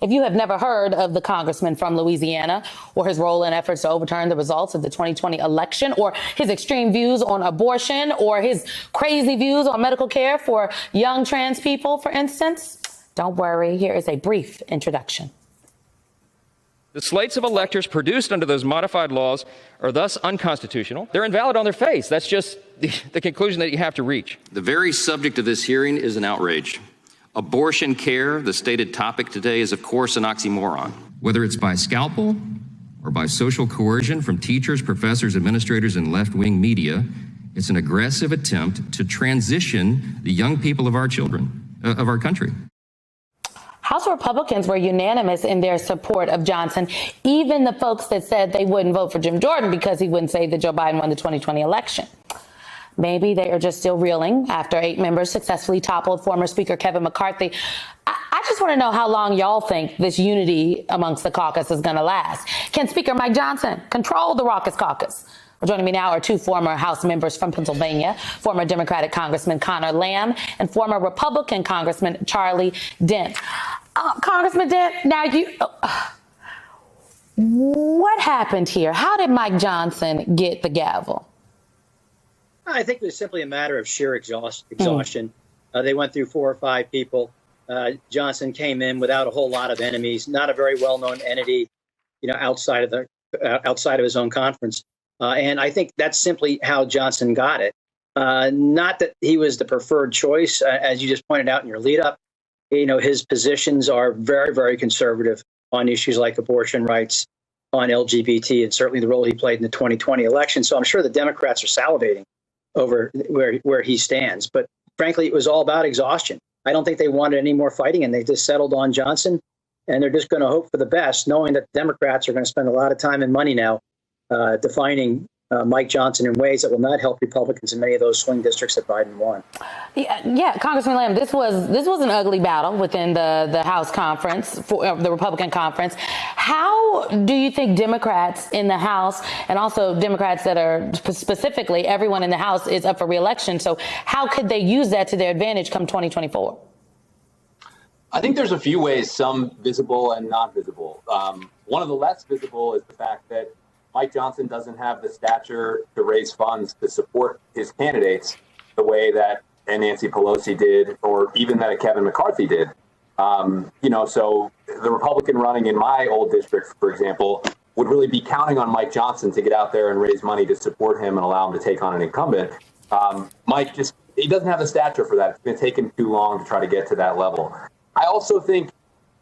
If you have never heard of the congressman from Louisiana or his role in efforts to overturn the results of the 2020 election, or his extreme views on abortion, or his crazy views on medical care for young trans people, for instance, don't worry. Here is a brief introduction. The slates of electors produced under those modified laws are thus unconstitutional. They're invalid on their face. That's just the conclusion that you have to reach. The very subject of this hearing is an outrage. Abortion care, the stated topic today, is of course an oxymoron. Whether it's by scalpel or by social coercion from teachers, professors, administrators, and left-wing media, it's an aggressive attempt to transition the young people of our children, of our country. House Republicans were unanimous in their support of Johnson, even the folks that said they wouldn't vote for Jim Jordan because he wouldn't say that Joe Biden won the 2020 election. Maybe they are just still reeling after 8 members successfully toppled former Speaker Kevin McCarthy. I just want to know how long y'all think this unity amongst the caucus is going to last. Can Speaker Mike Johnson control the raucous caucus? Well, joining me now are 2 former House members from Pennsylvania, former Democratic Congressman Connor Lamb and former Republican Congressman Charlie Dent. Congressman Dent, now what happened here? How did Mike Johnson get the gavel? I think it was simply a matter of sheer exhaustion. They went through 4 or 5 people. Johnson came in without a whole lot of enemies, not a very well-known entity, outside of his own conference. And I think that's simply how Johnson got it. Not that he was the preferred choice, as you just pointed out in your lead up. His positions are very, very conservative on issues like abortion rights, on LGBT, and certainly the role he played in the 2020 election. So I'm sure the Democrats are salivating over where he stands. But frankly, it was all about exhaustion. I don't think they wanted any more fighting, and they just settled on Johnson. And they're just going to hope for the best, knowing that the Democrats are going to spend a lot of time and money now defining Mike Johnson in ways that will not help Republicans in many of those swing districts that Biden won. Yeah, Congressman Lamb, this was an ugly battle within the House conference, the Republican conference. How do you think Democrats in the House, and also Democrats that are specifically everyone in the House is up for re-election, so how could they use that to their advantage come 2024? I think there's a few ways, some visible and not visible. One of the less visible is the fact that Mike Johnson doesn't have the stature to raise funds to support his candidates the way that Nancy Pelosi did, or even that Kevin McCarthy did. So the Republican running in my old district, for example, would really be counting on Mike Johnson to get out there and raise money to support him and allow him to take on an incumbent. Mike he doesn't have the stature for that. It's going to take him too long to try to get to that level. I also think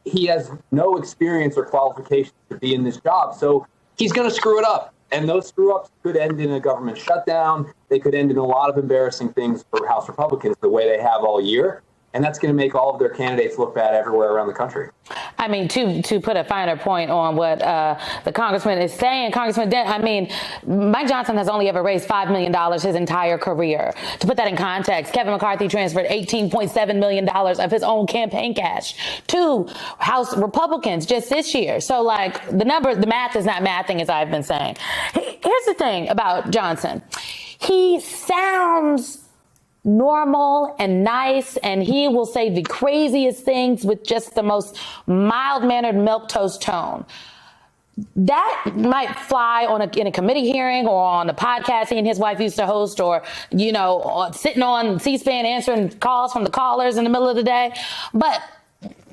he has no experience or qualifications to be in this job. So he's going to screw it up. And those screw-ups could end in a government shutdown. They could end in a lot of embarrassing things for House Republicans the way they have all year. And that's going to make all of their candidates look bad everywhere around the country. I mean, to put a finer point on what the congressman is saying, Congressman Dent, I mean, Mike Johnson has only ever raised $5 million his entire career. To put that in context, Kevin McCarthy transferred $18.7 million of his own campaign cash to House Republicans just this year. So, like, the math is not mathing, as I've been saying. Here's the thing about Johnson. He sounds normal and nice, and he will say the craziest things with just the most mild-mannered milquetoast tone. That might fly in a committee hearing or on a podcast he and his wife used to host, or, sitting on C-SPAN answering calls from the callers in the middle of the day. But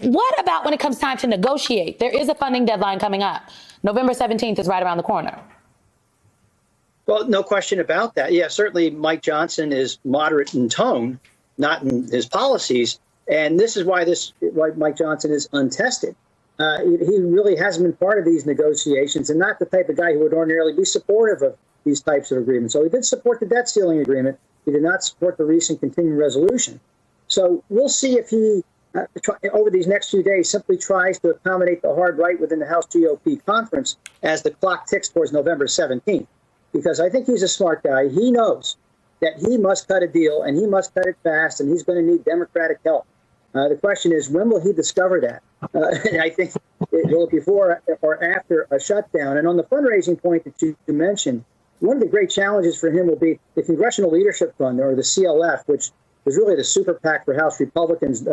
what about when it comes time to negotiate? There is a funding deadline coming up. November 17th is right around the corner. Well, no question about that. Yeah, certainly Mike Johnson is moderate in tone, not in his policies. And this is why Mike Johnson is untested. He really hasn't been part of these negotiations, and not the type of guy who would ordinarily be supportive of these types of agreements. So he did support the debt ceiling agreement. He did not support the recent continuing resolution. So we'll see if he, over these next few days, simply tries to accommodate the hard right within the House GOP conference as the clock ticks towards November 17th. Because I think he's a smart guy. He knows that he must cut a deal, and he must cut it fast, and he's going to need Democratic help. The question is, when will he discover that? And I think will it before or after a shutdown? And on the fundraising point that you mentioned, one of the great challenges for him will be the Congressional Leadership Fund, or the CLF, which was really the super PAC for House Republicans,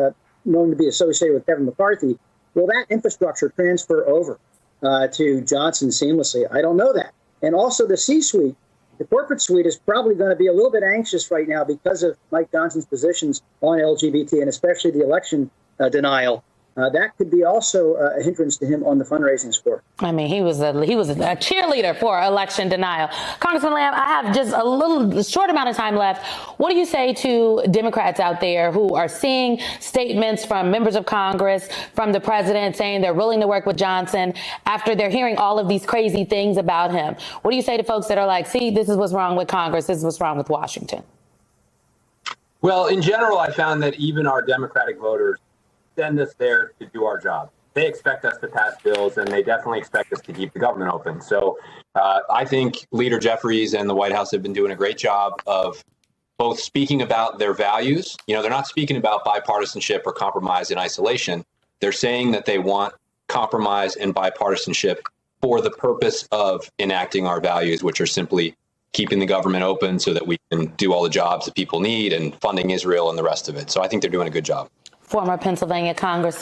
known to be associated with Kevin McCarthy. Will that infrastructure transfer over to Johnson seamlessly? I don't know that. And also the C-suite, the corporate suite, is probably going to be a little bit anxious right now because of Mike Johnson's positions on LGBT and especially the election denial. That could be also a hindrance to him on the fundraising score. I mean, he was a cheerleader for election denial. Congressman Lamb, I have just a short amount of time left. What do you say to Democrats out there who are seeing statements from members of Congress, from the president, saying they're willing to work with Johnson after they're hearing all of these crazy things about him? What do you say to folks that are like, see, this is what's wrong with Congress, this is what's wrong with Washington? Well, in general, I found that even our Democratic voters send us there to do our job. They expect us to pass bills, and they definitely expect us to keep the government open. So I think Leader Jeffries and the White House have been doing a great job of both speaking about their values. You know, they're not speaking about bipartisanship or compromise in isolation. They're saying that they want compromise and bipartisanship for the purpose of enacting our values, which are simply keeping the government open so that we can do all the jobs that people need and funding Israel and the rest of it. So I think they're doing a good job. Former Pennsylvania Congressman